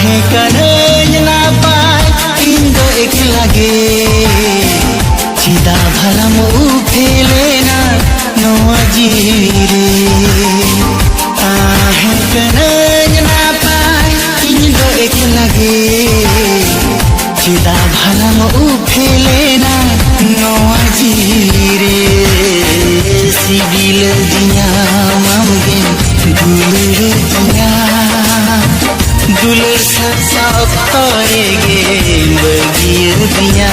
आहे kananya napai indo ek lage cida bhalamu phelena noa jire आहे kananya napai indo ek lage cida bhalamu phelena noa jire sibil dinya mamge dulur dinya दुलर सा करेगे बगिर दिया